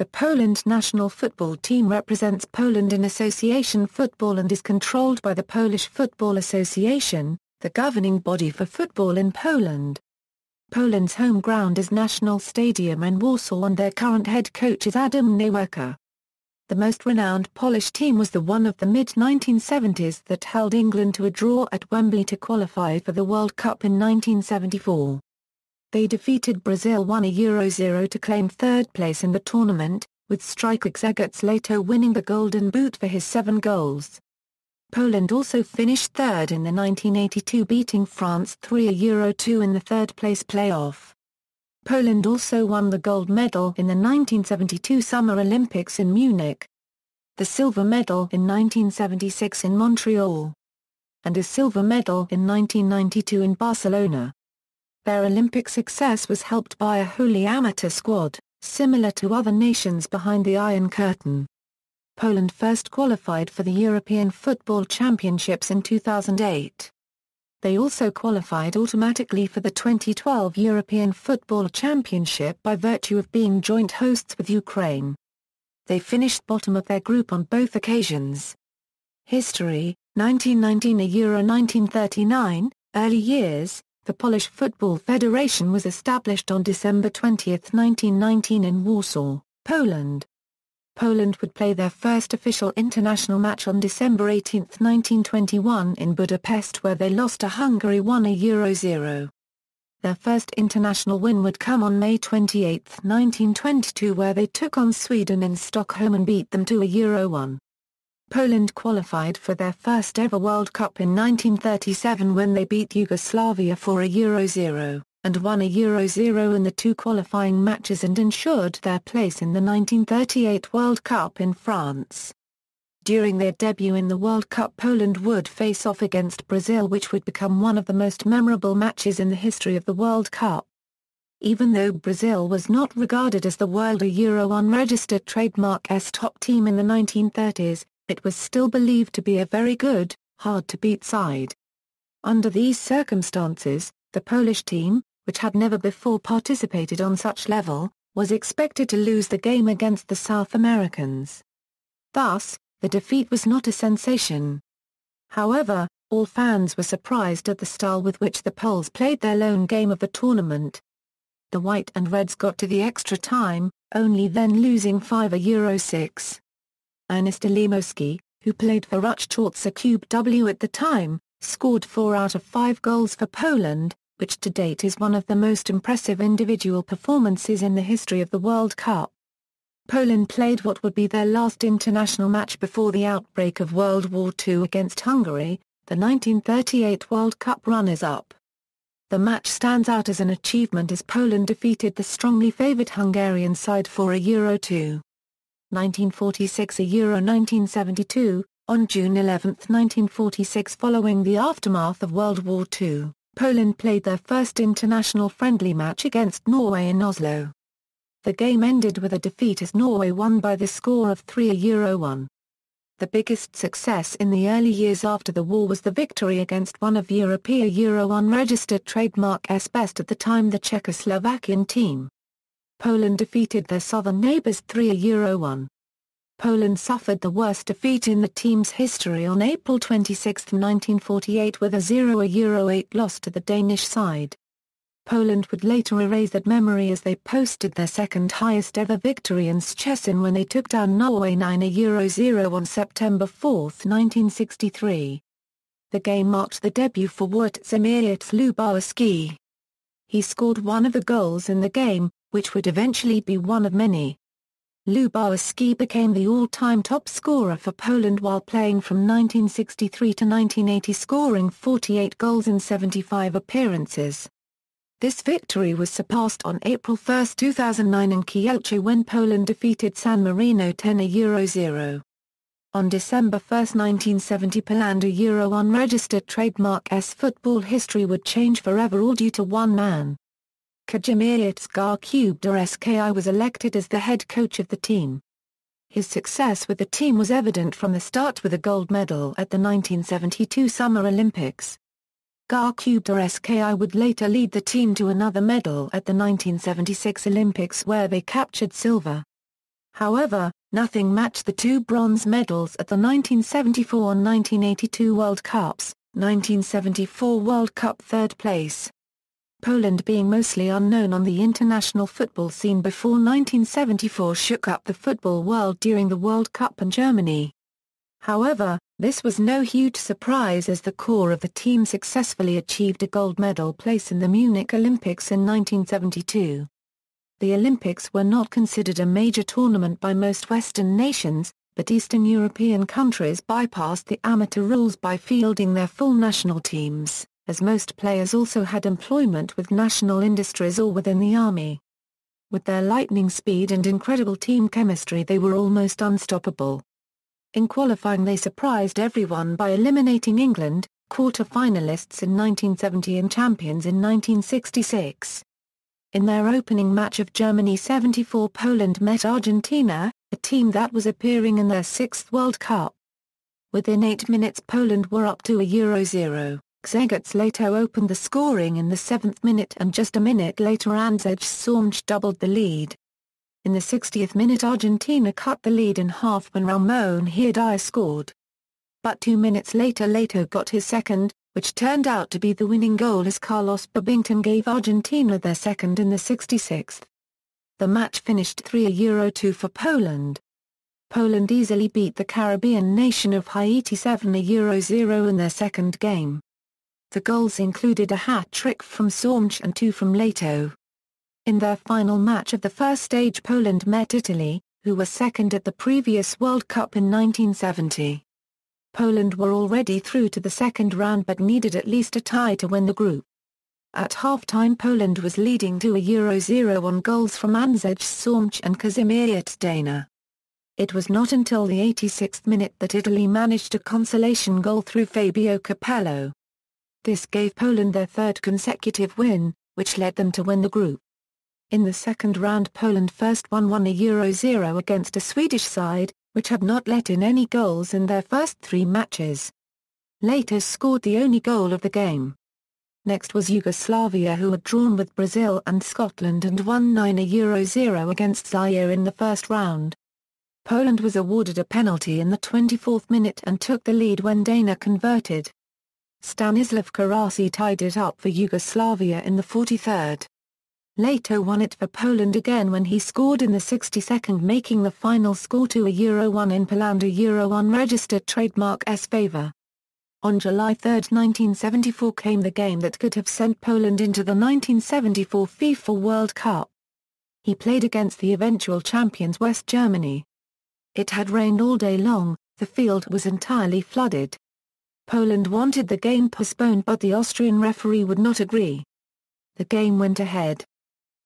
The Poland national football team represents Poland in association football and is controlled by the Polish Football Association, the governing body for football in Poland. Poland's home ground is National Stadium in Warsaw and their current head coach is Adam Nawałka. The most renowned Polish team was the one of the mid-1970s that held England to a draw at Wembley to qualify for the World Cup in 1974. They defeated Brazil 1-0 to claim third place in the tournament, with striker Grzegorz Lato winning the Golden Boot for his 7 goals. Poland also finished third in the 1982 beating France 3-2 in the third-place playoff. Poland also won the gold medal in the 1972 Summer Olympics in Munich, the silver medal in 1976 in Montreal, and a silver medal in 1992 in Barcelona. Their Olympic success was helped by a wholly amateur squad, similar to other nations behind the Iron Curtain. Poland first qualified for the European Football Championships in 2008. They also qualified automatically for the 2012 European Football Championship by virtue of being joint hosts with Ukraine. They finished bottom of their group on both occasions. History: 1919 Euro 1939, early years. The Polish Football Federation was established on December 20, 1919 in Warsaw, Poland. Poland would play their first official international match on December 18, 1921 in Budapest where they lost to Hungary 1-0. Their first international win would come on May 28, 1922 where they took on Sweden in Stockholm and beat them 2-1. Poland qualified for their first ever World Cup in 1937 when they beat Yugoslavia 4-0, and 1-0 in the 2 qualifying matches and ensured their place in the 1938 World Cup in France. During their debut in the World Cup, Poland would face off against Brazil, which would become one of the most memorable matches in the history of the World Cup. Even though Brazil was not regarded as the World Euro unregistered trademark S top team in the 1930s, it was still believed to be a very good, hard-to-beat side. Under these circumstances, the Polish team, which had never before participated on such level, was expected to lose the game against the South Americans. Thus, the defeat was not a sensation. However, all fans were surprised at the style with which the Poles played their lone game of the tournament. The White and Reds got to the extra time, only then losing 5-6. Ernest Limowski, who played for Ruch Cube W at the time, scored 4 out of 5 goals for Poland, which to date is one of the most impressive individual performances in the history of the World Cup. Poland played what would be their last international match before the outbreak of World War II against Hungary, the 1938 World Cup runners-up. The match stands out as an achievement as Poland defeated the strongly favoured Hungarian side 4-2. 1946 Euro 1972, on June 11, 1946 following the aftermath of World War II, Poland played their first international friendly match against Norway in Oslo. The game ended with a defeat as Norway won by the score of 3-1. The biggest success in the early years after the war was the victory against one of European Euro unregistered trademark S best at the time, the Czechoslovakian team. Poland defeated their southern neighbours 3-1. Poland suffered the worst defeat in the team's history on April 26, 1948 with a 0-8 loss to the Danish side. Poland would later erase that memory as they posted their second highest ever victory in Szczecin when they took down Norway 9-0 on September 4, 1963. The game marked the debut for Włodzimierz Lubawski. He scored one of the goals in the game, which would eventually be one of many. Lubawski became the all-time top scorer for Poland while playing from 1963 to 1980, scoring 48 goals in 75 appearances. This victory was surpassed on April 1, 2009 in Kielce when Poland defeated San Marino 10-0. On December 1, 1970, Poland Euro unregistered trademark S football history would change forever, all due to one man. Kazimierz Grzegorz was elected as the head coach of the team. His success with the team was evident from the start with a gold medal at the 1972 Summer Olympics. Grzegorz would later lead the team to another medal at the 1976 Olympics where they captured silver. However, nothing matched the 2 bronze medals at the 1974 and 1982 World Cups, 1974 World Cup 3rd place. Poland, being mostly unknown on the international football scene before 1974, shook up the football world during the World Cup and Germany. However, this was no huge surprise as the core of the team successfully achieved a gold medal place in the Munich Olympics in 1972. The Olympics were not considered a major tournament by most Western nations, but Eastern European countries bypassed the amateur rules by fielding their full national teams, as most players also had employment with national industries or within the army. With their lightning speed and incredible team chemistry, they were almost unstoppable. In qualifying, they surprised everyone by eliminating England, quarter-finalists in 1970 and champions in 1966. In their opening match of Germany 74, Poland met Argentina, a team that was appearing in their 6th World Cup. Within 8 minutes Poland were up to a 0-0. Grzegorz Lato opened the scoring in the 7th minute, and just a minute later Andrzej Sącz doubled the lead. In the 60th minute Argentina cut the lead in half when Ramon Hirdaya scored. But 2 minutes later Lato got his second, which turned out to be the winning goal as Carlos Babington gave Argentina their second in the 66th. The match finished 3-2 for Poland. Poland easily beat the Caribbean nation of Haiti 7-0 in their second game. The goals included a hat-trick from Sącz and 2 from Lato. In their final match of the first stage, Poland met Italy, who were second at the previous World Cup in 1970. Poland were already through to the second round but needed at least a tie to win the group. At half-time Poland was leading to a 0-0 on goals from Andrzej Sącz and Kazimierz Dana. It was not until the 86th minute that Italy managed a consolation goal through Fabio Capello. This gave Poland their 3rd consecutive win, which led them to win the group. In the second round Poland first won 1-0 against a Swedish side, which had not let in any goals in their first 3 matches. Lato scored the only goal of the game. Next was Yugoslavia, who had drawn with Brazil and Scotland and won 9-0 against Zaire in the first round. Poland was awarded a penalty in the 24th minute and took the lead when Dana converted. Stanislav Karasi tied it up for Yugoslavia in the 43rd. Lato won it for Poland again when he scored in the 62nd, making the final score to a 1 in Poland, a 1 registered trademark's favour. On July 3, 1974 came the game that could have sent Poland into the 1974 FIFA World Cup. He played against the eventual champions West Germany. It had rained all day long, the field was entirely flooded. Poland wanted the game postponed but the Austrian referee would not agree. The game went ahead.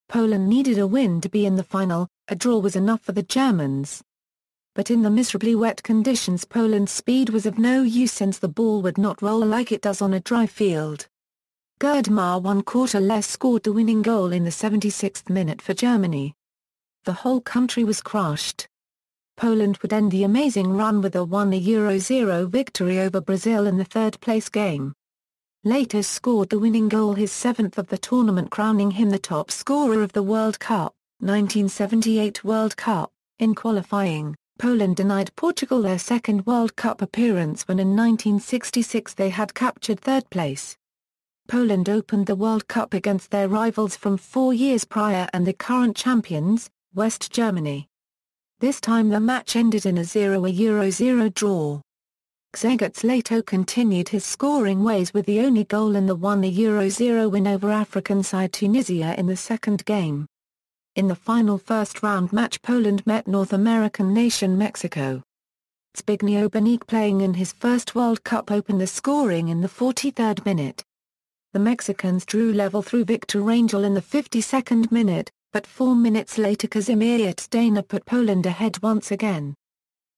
Poland needed a win to be in the final, a draw was enough for the Germans. But in the miserably wet conditions Poland's speed was of no use since the ball would not roll like it does on a dry field. Gerdmar 1/4 less scored the winning goal in the 76th minute for Germany. The whole country was crushed. Poland would end the amazing run with a 1-0 victory over Brazil in the 3rd place game. Lato scored the winning goal, his 7th of the tournament, crowning him the top scorer of the World Cup, 1978 World Cup. In qualifying, Poland denied Portugal their 2nd World Cup appearance when in 1966 they had captured 3rd place. Poland opened the World Cup against their rivals from 4 years prior and the current champions, West Germany. This time the match ended in a 0-0 draw. Grzegorz Lato continued his scoring ways with the only goal in the 1-0 win over African side Tunisia in the second game. In the final first round match Poland met North American nation Mexico. Zbigniew Banik, playing in his first World Cup, opened the scoring in the 43rd minute. The Mexicans drew level through Victor Rangel in the 52nd minute, but 4 minutes later Kazimierz Dana put Poland ahead once again.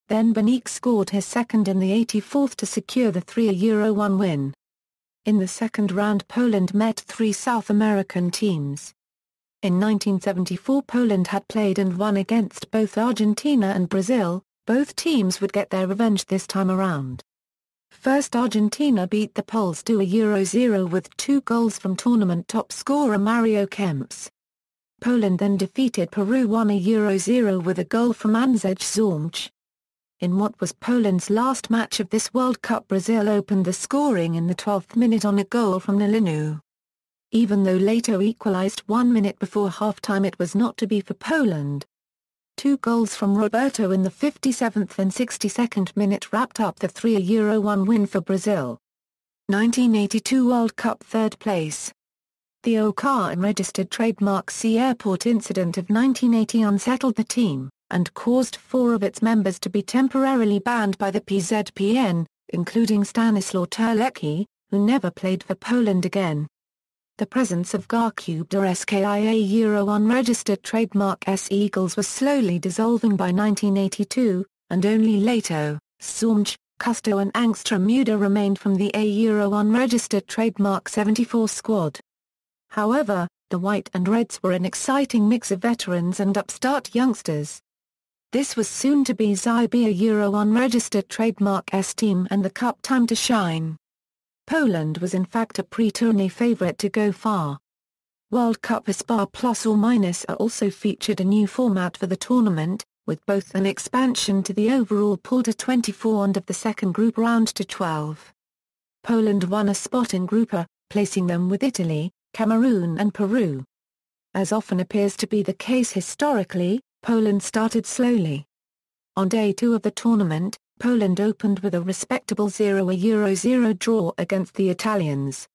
Then Banik scored his second in the 84th to secure the 3-1 win. In the second round Poland met 3 South American teams. In 1974 Poland had played and won against both Argentina and Brazil. Both teams would get their revenge this time around. First, Argentina beat the Poles to a 0-0 with 2 goals from tournament top scorer Mario Kempes. Poland then defeated Peru 1-0 with a goal from Andrzej Zormch. In what was Poland's last match of this World Cup, Brazil opened the scoring in the 12th minute on a goal from Nalinu. Even though Lato equalized 1 minute before halftime, it was not to be for Poland. 2 goals from Roberto in the 57th and 62nd minute wrapped up the 3-1 win for Brazil. 1982 World Cup third place. The OK unregistered trademark C airport incident of 1980 unsettled the team, and caused 4 of its members to be temporarily banned by the PZPN, including Stanislaw Terlecki, who never played for Poland again. The presence of Garcubda SKIA unregistered trademark S Eagles was slowly dissolving by 1982, and only Lato, Zormch, Custo and Angstrom Muda remained from the A unregistered trademark 74 squad. However, the White and Reds were an exciting mix of veterans and upstart youngsters. This was soon to be Zibia unregistered trademark S team and the Cup time to shine. Poland was in fact a pre-tourney favourite to go far. World Cup Aspar Plus or Minus also featured a new format for the tournament, with both an expansion to the overall pool to 24 and of the second group round to 12. Poland won a spot in Group A, placing them with Italy, Cameroon and Peru. As often appears to be the case historically, Poland started slowly. On day 2 of the tournament, Poland opened with a respectable 0-0 draw against the Italians.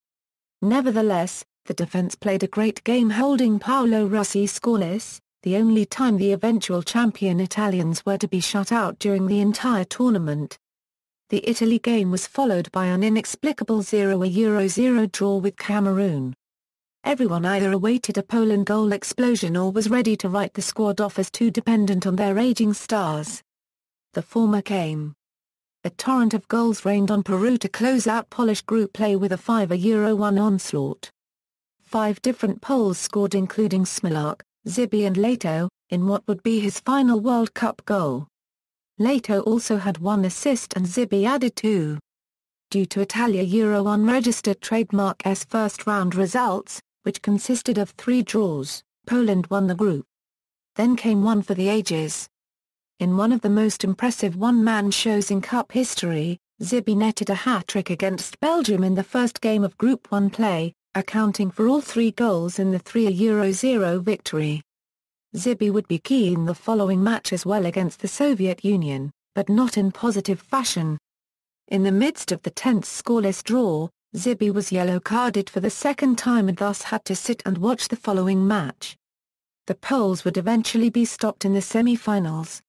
Nevertheless, the defense played a great game holding Paolo Rossi scoreless, the only time the eventual champion Italians were to be shut out during the entire tournament. The Italy game was followed by an inexplicable 0-0 draw with Cameroon. Everyone either awaited a Poland goal explosion or was ready to write the squad off as too dependent on their aging stars. The former came. A torrent of goals rained on Peru to close out Polish group play with a 5-1 onslaught. 5 different Poles scored, including Smolarek, Zibi and Lato, in what would be his final World Cup goal. Lato also had 1 assist and Zibi added 2. Due to Italia unregistered trademark S first-round results, which consisted of 3 draws, Poland won the group. Then came one for the ages. In one of the most impressive one-man shows in Cup history, Zibi netted a hat-trick against Belgium in the first game of Group 1 play, accounting for all 3 goals in the 3-0 victory. Zibi would be key in the following match as well against the Soviet Union, but not in positive fashion. In the midst of the tense scoreless draw, Zibi was yellow-carded for the second time and thus had to sit and watch the following match. The Poles would eventually be stopped in the semi-finals.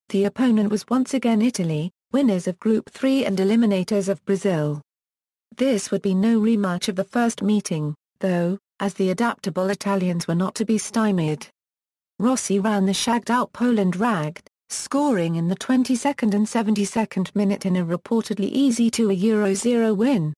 The opponent was once again Italy, winners of Group 3 and eliminators of Brazil. This would be no rematch of the first meeting, though, as the adaptable Italians were not to be stymied. Rossi ran the shagged-out Poland ragged, scoring in the 22nd and 72nd minute in a reportedly easy 2-0 win.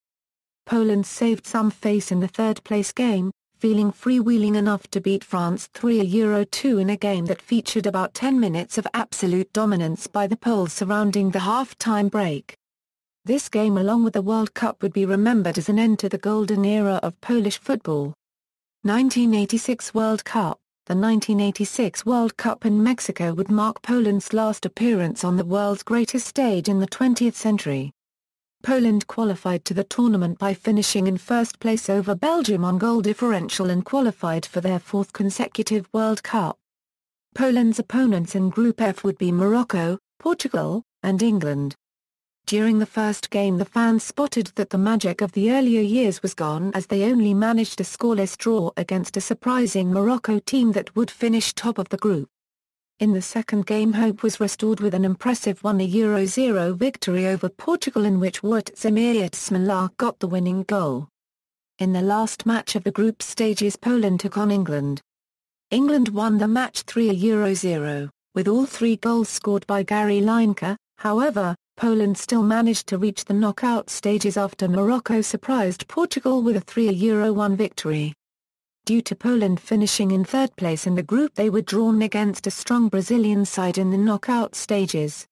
Poland saved some face in the third-place game, feeling freewheeling enough to beat France 3-2 in a game that featured about 10 minutes of absolute dominance by the Poles surrounding the half-time break. This game along with the World Cup would be remembered as an end to the golden era of Polish football. 1986 World Cup. The 1986 World Cup in Mexico would mark Poland's last appearance on the world's greatest stage in the 20th century. Poland qualified to the tournament by finishing in first place over Belgium on goal differential and qualified for their 4th consecutive World Cup. Poland's opponents in Group F would be Morocco, Portugal, and England. During the first game the fans spotted that the magic of the earlier years was gone as they only managed a scoreless draw against a surprising Morocco team that would finish top of the group. In the second game hope was restored with an impressive 1-0 victory over Portugal in which Wojciech Smolarek got the winning goal. In the last match of the group stages Poland took on England. England won the match 3-0, with all 3 goals scored by Gary Lineker. However, Poland still managed to reach the knockout stages after Morocco surprised Portugal with a 3-1 victory. Due to Poland finishing in third place in the group they were drawn against a strong Brazilian side in the knockout stages.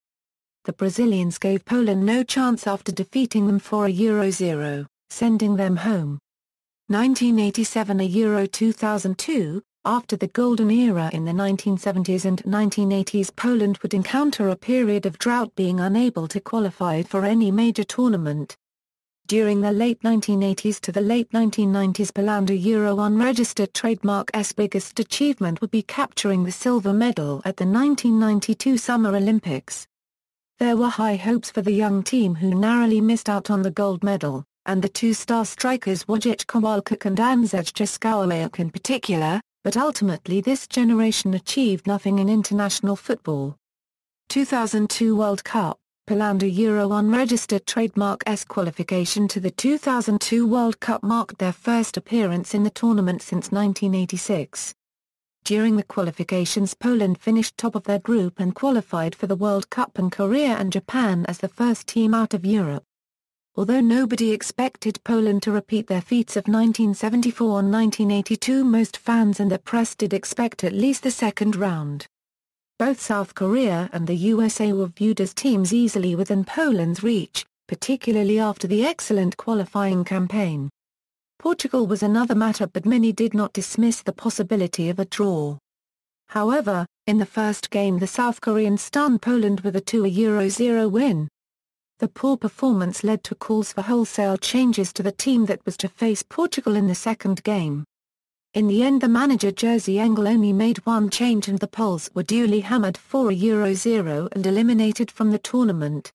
The Brazilians gave Poland no chance after defeating them 4-0, sending them home. 1987 Euro 2002, After the golden era in the 1970s and 1980s, Poland would encounter a period of drought, being unable to qualify for any major tournament. During the late 1980s to the late 1990s, Poland Euro unregistered trademark's biggest achievement would be capturing the silver medal at the 1992 Summer Olympics. There were high hopes for the young team, who narrowly missed out on the gold medal, and the two-star strikers Wojciech Kowalczyk and Andrzej Czeskałajak in particular, but ultimately this generation achieved nothing in international football. 2002 World Cup. Poland Euro unregistered trademark's qualification to the 2002 World Cup marked their first appearance in the tournament since 1986. During the qualifications, Poland finished top of their group and qualified for the World Cup, and Korea and Japan as the first team out of Europe. Although nobody expected Poland to repeat their feats of 1974 and 1982, most fans and the press did expect at least the second round. Both South Korea and the USA were viewed as teams easily within Poland's reach, particularly after the excellent qualifying campaign. Portugal was another matter, but many did not dismiss the possibility of a draw. However, in the first game the South Koreans stunned Poland with a 2-0 win. The poor performance led to calls for wholesale changes to the team that was to face Portugal in the second game. In the end, the manager Jerzy Engel only made one change, and the Poles were duly hammered 4-0 and eliminated from the tournament.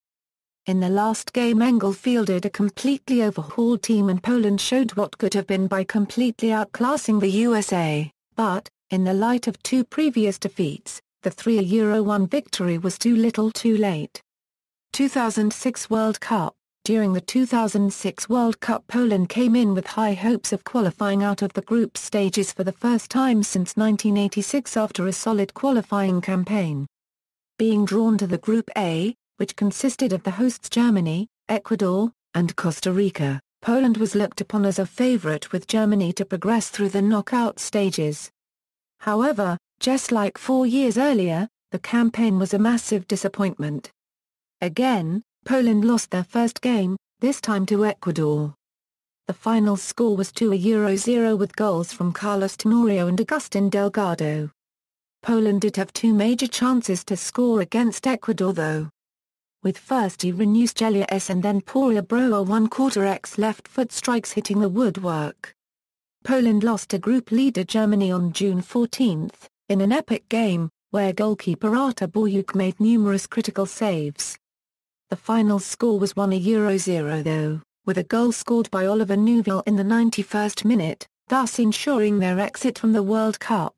In the last game, Engel fielded a completely overhauled team, and Poland showed what could have been by completely outclassing the USA, but, in the light of two previous defeats, the 3-1 victory was too little too late. 2006 World Cup. During the 2006 World Cup, Poland came in with high hopes of qualifying out of the group stages for the first time since 1986 after a solid qualifying campaign. Being drawn to the Group A, which consisted of the hosts Germany, Ecuador, and Costa Rica, Poland was looked upon as a favorite, with Germany to progress through the knockout stages. However, just like 4 years earlier, the campaign was a massive disappointment. Again, Poland lost their first game, this time to Ecuador. The final score was 2-0 with goals from Carlos Tenorio and Agustin Delgado. Poland did have two major chances to score against Ecuador though. With first Ireneusz Jelias and then Poria Broa 1/4x left-foot strikes hitting the woodwork. Poland lost to group leader Germany on June 14, in an epic game, where goalkeeper Artur Boyuk made numerous critical saves. The final score was 1-0 though, with a goal scored by Oliver Neuville in the 91st minute, thus ensuring their exit from the World Cup.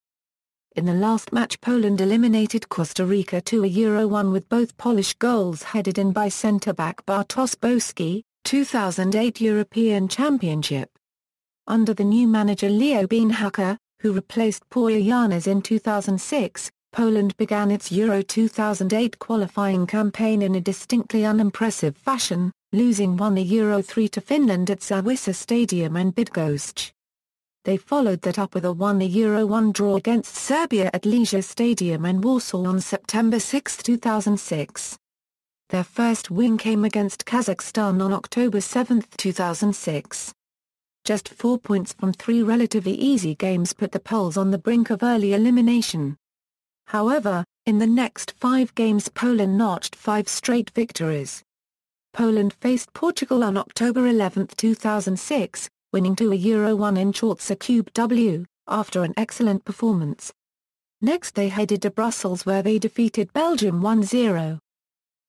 In the last match, Poland eliminated Costa Rica 2-1 with both Polish goals headed in by centre-back Bartosz Boski, 2008 European Championship. Under the new manager Leo Beenhakker, who replaced Poya Yanes in 2006, Poland began its Euro 2008 qualifying campaign in a distinctly unimpressive fashion, losing 1-3 to Finland at Zawisza Stadium and Bydgoszcz. They followed that up with a 1-1 draw against Serbia at Leisure Stadium in Warsaw on September 6, 2006. Their first win came against Kazakhstan on October 7, 2006. Just 4 points from 3 relatively easy games put the Poles on the brink of early elimination. However, in the next 5 games Poland notched 5 straight victories. Poland faced Portugal on October 11, 2006, winning 2-1 in Chortsa Cube W, after an excellent performance. Next they headed to Brussels, where they defeated Belgium 1-0.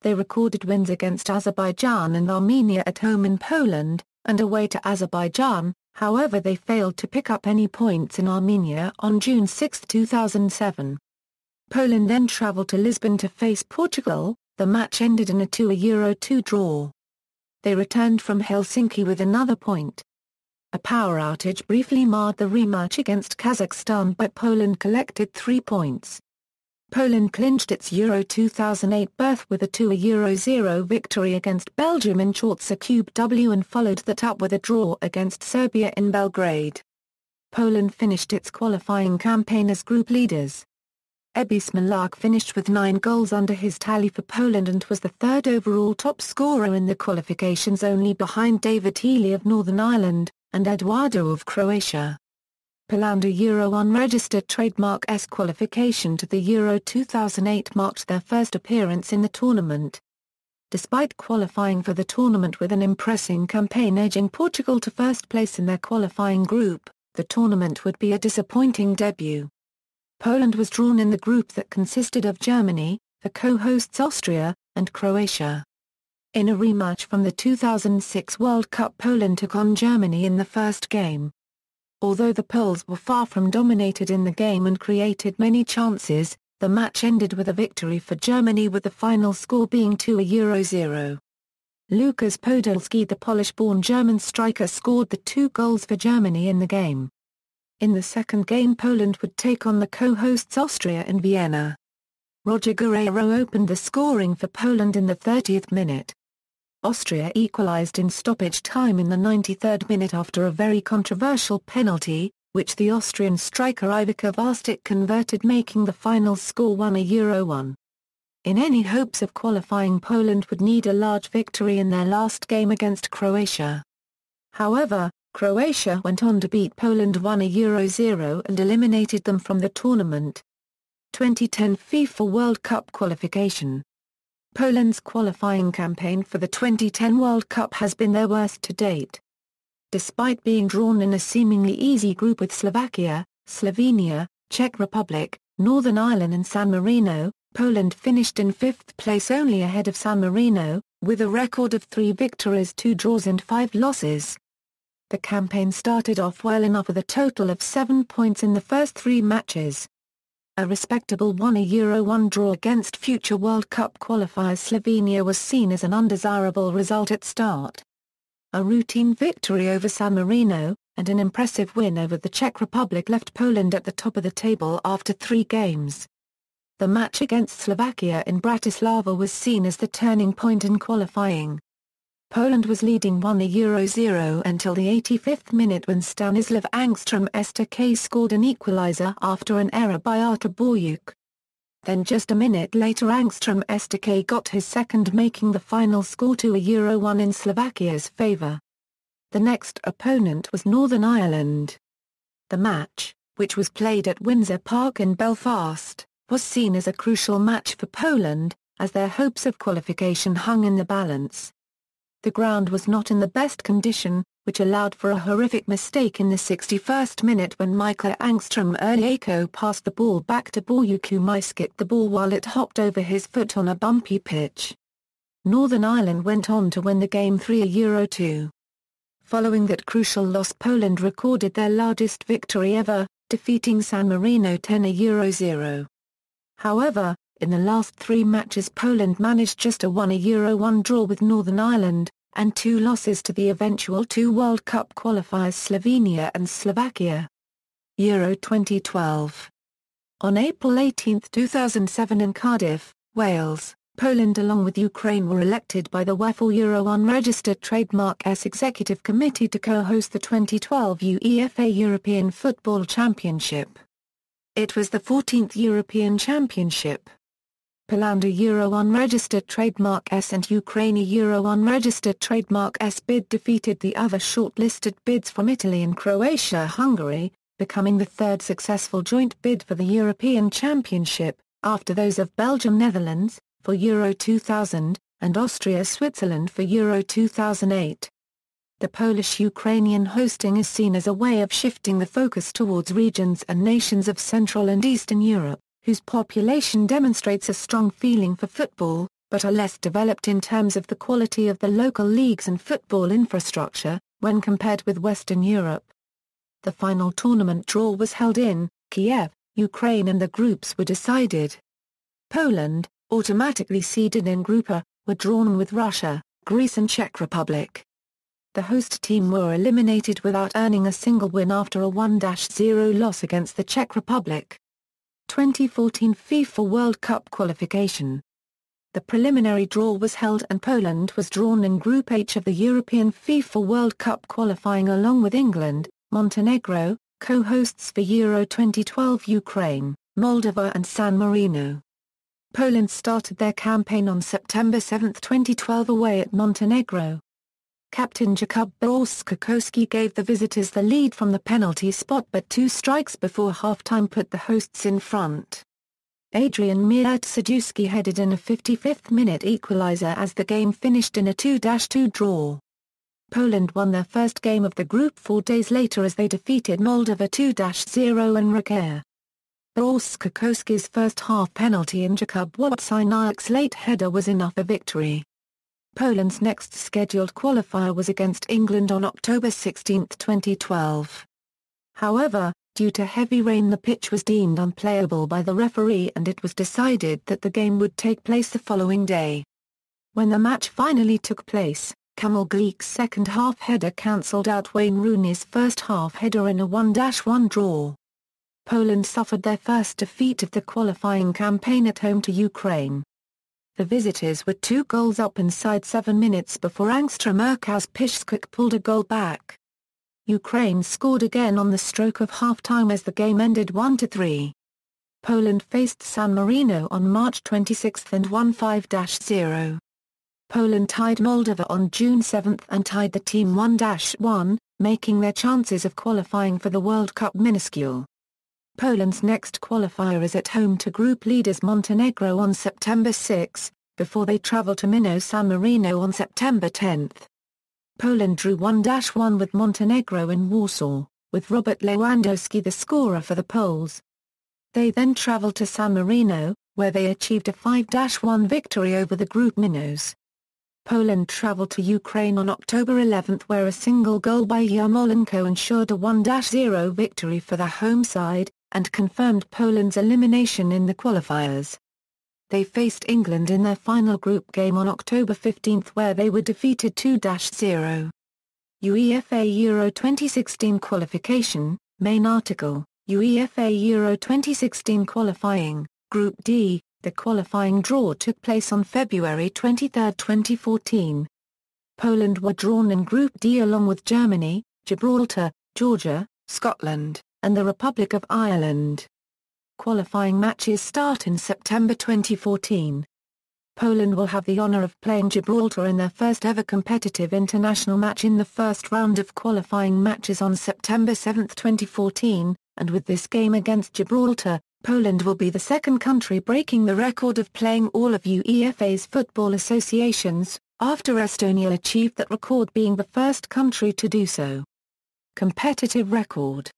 They recorded wins against Azerbaijan and Armenia at home in Poland, and away to Azerbaijan. However, they failed to pick up any points in Armenia on June 6, 2007. Poland then travelled to Lisbon to face Portugal. The match ended in a 2-2 draw. They returned from Helsinki with another point. A power outage briefly marred the rematch against Kazakhstan, but Poland collected 3 points. Poland clinched its Euro 2008 berth with a 2-0 victory against Belgium in Chortsa Cube W and followed that up with a draw against Serbia in Belgrade. Poland finished its qualifying campaign as group leaders. Ebi Smolak finished with 9 goals under his tally for Poland and was the 3rd overall top scorer in the qualifications, only behind David Healy of Northern Ireland and Eduardo of Croatia. Poland Euro unregistered trademark S qualification to the Euro 2008 marked their first appearance in the tournament. Despite qualifying for the tournament with an impressive campaign edging Portugal to first place in their qualifying group, the tournament would be a disappointing debut. Poland was drawn in the group that consisted of Germany, the co-hosts Austria, and Croatia. In a rematch from the 2006 World Cup, Poland took on Germany in the first game. Although the Poles were far from dominated in the game and created many chances, the match ended with a victory for Germany, with the final score being 2-0. Lukasz Podolski, the Polish-born German striker, scored the 2 goals for Germany in the game. In the second game, Poland would take on the co-hosts Austria in Vienna. Roger Guerreiro opened the scoring for Poland in the 30th minute. Austria equalized in stoppage time in the 93rd minute after a very controversial penalty, which the Austrian striker Ivica Vastic converted, making the final score 1-1. In any hopes of qualifying, Poland would need a large victory in their last game against Croatia. However, Croatia went on to beat Poland 1-0 and eliminated them from the tournament. 2010 FIFA World Cup qualification. Poland's qualifying campaign for the 2010 World Cup has been their worst to date. Despite being drawn in a seemingly easy group with Slovakia, Slovenia, Czech Republic, Northern Ireland and San Marino, Poland finished in 5th place, only ahead of San Marino, with a record of 3 victories, 2 draws and 5 losses. The campaign started off well enough with a total of 7 points in the first 3 matches. A respectable 1-1 draw against future World Cup qualifiers Slovenia was seen as an undesirable result at start. A routine victory over San Marino, and an impressive win over the Czech Republic left Poland at the top of the table after 3 games. The match against Slovakia in Bratislava was seen as the turning point in qualifying. Poland was leading 1-0 until the 85th minute, when Stanislav Angstrom STK scored an equalizer after an error by Artur Boryuk. Then just a minute later, Angstrom STK got his second, making the final score 2-1 in Slovakia's favour. The next opponent was Northern Ireland. The match, which was played at Windsor Park in Belfast, was seen as a crucial match for Poland, as their hopes of qualification hung in the balance. The ground was not in the best condition, which allowed for a horrific mistake in the 61st minute when Mikael Angstrom Erliako passed the ball back to Boryuk, who miskicked the ball while it hopped over his foot on a bumpy pitch. Northern Ireland went on to win the game 3-2. Following that crucial loss, Poland recorded their largest victory ever, defeating San Marino 10-0. However, in the last 3 matches, Poland managed just a 1-1 draw with Northern Ireland, and 2 losses to the eventual 2 World Cup qualifiers Slovenia and Slovakia. Euro 2012. On April 18, 2007 in Cardiff, Wales, Poland along with Ukraine were elected by the UEFA Euro unregistered trademark S Executive Committee to co-host the 2012 UEFA European Football Championship. It was the 14th European Championship. Poland Euro unregistered trademark S and Ukraine Euro unregistered trademark S bid defeated the other shortlisted bids from Italy and Croatia-Hungary, becoming the 3rd successful joint bid for the European Championship, after those of Belgium-Netherlands, for Euro 2000, and Austria-Switzerland for Euro 2008. The Polish-Ukrainian hosting is seen as a way of shifting the focus towards regions and nations of Central and Eastern Europe, whose population demonstrates a strong feeling for football, but are less developed in terms of the quality of the local leagues and football infrastructure, when compared with Western Europe. The final tournament draw was held in Kiev, Ukraine, and the groups were decided. Poland, automatically seeded in Group A, were drawn with Russia, Greece and Czech Republic. The host team were eliminated without earning a single win after a 1-0 loss against the Czech Republic. 2014 FIFA World Cup qualification. The preliminary draw was held and Poland was drawn in Group H of the European FIFA World Cup qualifying along with England, Montenegro, co-hosts for Euro 2012 Ukraine, Moldova and San Marino. Poland started their campaign on September 7, 2012 away at Montenegro. captain Jakub Brzozkowski gave the visitors the lead from the penalty spot, but 2 strikes before half-time put the hosts in front. Adrian Mieczydowski headed in a 55th minute equalizer as the game finished in a 2-2 draw. Poland won their first game of the group 4 days later as they defeated Moldova 2-0 in Reykjavik. Brzozkowski's first half penalty and Jakub Łączniak's late header was enough for victory. Poland's next scheduled qualifier was against England on October 16, 2012. However, due to heavy rain the pitch was deemed unplayable by the referee and it was decided that the game would take place the following day. When the match finally took place, Kamil Glik's second half header cancelled out Wayne Rooney's first half header in a 1-1 draw. Poland suffered their first defeat of the qualifying campaign at home to Ukraine. The visitors were 2 goals up inside 7 minutes before Angstrom Piszczek pulled a goal back. Ukraine scored again on the stroke of half-time as the game ended 1-3. Poland faced San Marino on March 26 and won 5-0. Poland tied Moldova on June 7 and tied the team 1-1, making their chances of qualifying for the World Cup minuscule. Poland's next qualifier is at home to group leaders Montenegro on September 6, before they travel to Minno San Marino on September 10. Poland drew 1-1 with Montenegro in Warsaw, with Robert Lewandowski the scorer for the Poles. They then travelled to San Marino, where they achieved a 5-1 victory over the group Minnows. Poland travelled to Ukraine on October 11 where a single goal by Yarmolenko ensured a 1-0 victory for the home side, and confirmed Poland's elimination in the qualifiers. They faced England in their final group game on October 15 where they were defeated 2-0. UEFA Euro 2016 Qualification, Main Article, UEFA Euro 2016 Qualifying, Group D. The qualifying draw took place on February 23, 2014. Poland were drawn in Group D along with Germany, Gibraltar, Georgia, Scotland, and the Republic of Ireland. Qualifying matches start in September 2014. Poland will have the honour of playing Gibraltar in their first ever competitive international match in the first round of qualifying matches on September 7, 2014, and with this game against Gibraltar, Poland will be the second country breaking the record of playing all of UEFA's football associations, after Estonia achieved that record being the first country to do so. Competitive record.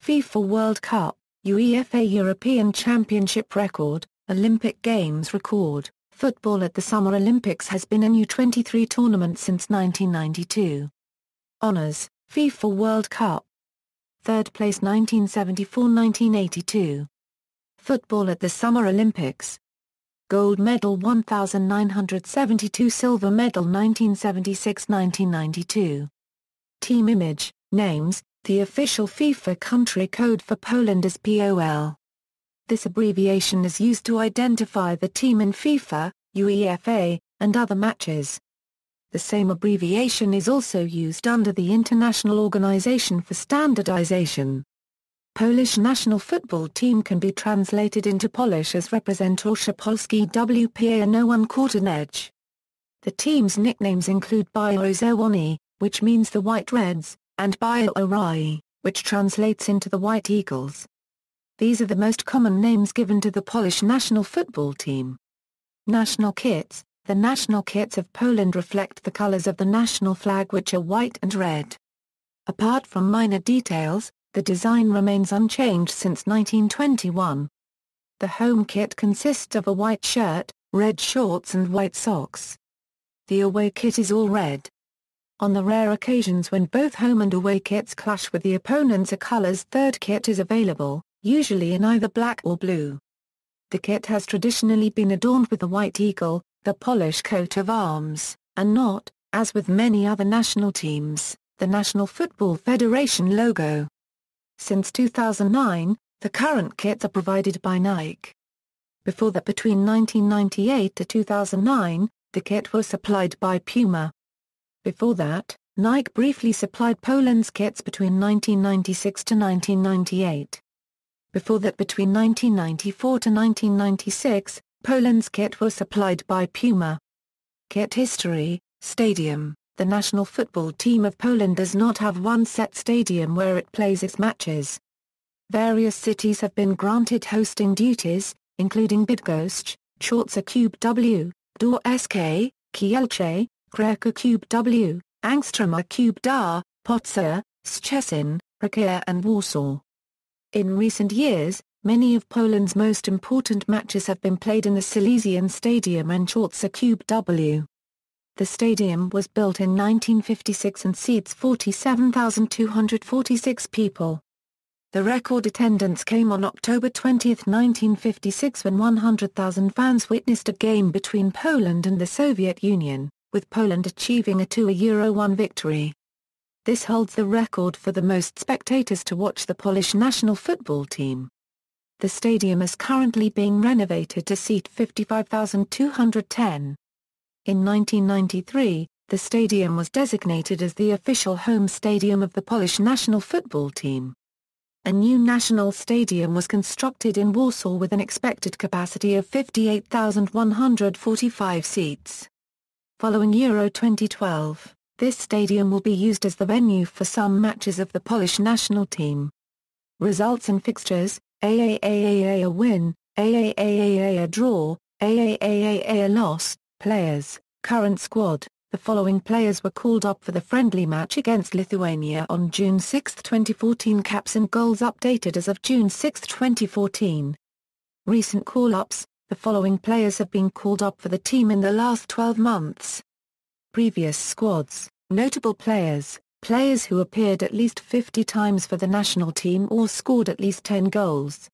FIFA World Cup, UEFA European Championship record, Olympic Games record. Football at the Summer Olympics has been a U23 tournament since 1992. Honours, FIFA World Cup. Third place 1974-1982. Football at the Summer Olympics. Gold medal 1972, silver medal 1976-1992. Team image, names, the official FIFA country code for Poland is POL. This abbreviation is used to identify the team in FIFA, UEFA, and other matches. The same abbreviation is also used under the International Organization for Standardization. Polish national football team can be translated into Polish as Reprezentacja Polski WPA no one caught an edge. The team's nicknames include Biało-Czerwoni, which means the White Reds, and Biało-Orły, which translates into the White Eagles. These are the most common names given to the Polish national football team. National kits. The national kits of Poland reflect the colors of the national flag, which are white and red. Apart from minor details, the design remains unchanged since 1921. The home kit consists of a white shirt, red shorts and white socks. The away kit is all red. On the rare occasions when both home and away kits clash with the opponents, a colors third kit is available, usually in either black or blue. The kit has traditionally been adorned with the white eagle, the Polish coat of arms, and not, as with many other national teams, the National Football Federation logo. Since 2009, the current kits are provided by Nike. Before that, between 1998 to 2009, the kit was supplied by Puma. Before that, Nike briefly supplied Poland's kits between 1996 to 1998. Before that, between 1994 to 1996, Poland's kit was supplied by Puma. Kit history, Stadium, the national football team of Poland does not have one set stadium where it plays its matches. Various cities have been granted hosting duties, including Bydgoszcz, Chorzów W, Dąbrowa, Kielce, Kraków W, Ostrava Dar, Poznań, Szczecin, Raków and Warsaw. In recent years, many of Poland's most important matches have been played in the Silesian Stadium and Chorzów W. The stadium was built in 1956 and seats 47,246 people. The record attendance came on October 20, 1956 when 100,000 fans witnessed a game between Poland and the Soviet Union, with Poland achieving a 2-1 victory. This holds the record for the most spectators to watch the Polish national football team. The stadium is currently being renovated to seat 55,210. In 1993, the stadium was designated as the official home stadium of the Polish national football team. A new national stadium was constructed in Warsaw with an expected capacity of 58,145 seats. Following Euro 2012, this stadium will be used as the venue for some matches of the Polish national team. Results and fixtures: AAAA a win, AAAA a draw, AAAA a loss. Players, current squad. The following players were called up for the friendly match against Lithuania on June 6, 2014. Caps and goals updated as of June 6, 2014. Recent call-ups: the following players have been called up for the team in the last 12 months. Previous squads: notable players, players who appeared at least 50 times for the national team or scored at least 10 goals.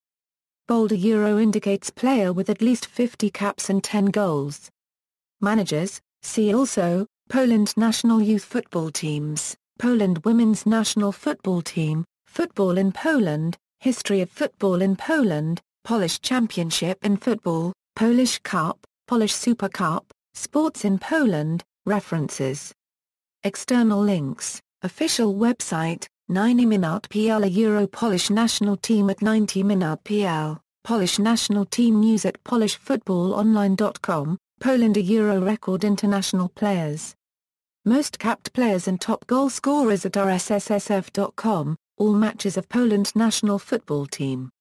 Bold Euro indicates player with at least 50 caps and 10 goals. Managers: see also, Poland national youth football teams, Poland women's national football team, football in Poland, history of football in Poland, Polish championship in football, Polish Cup, Polish Super Cup, sports in Poland, references. External links: official website, 90minut.pl, a Euro Polish national team at 90minut.pl, Polish national team news at polishfootballonline.com, Poland a Euro record international players. Most capped players and top goal scorers at rssf.com, all matches of Poland national football team.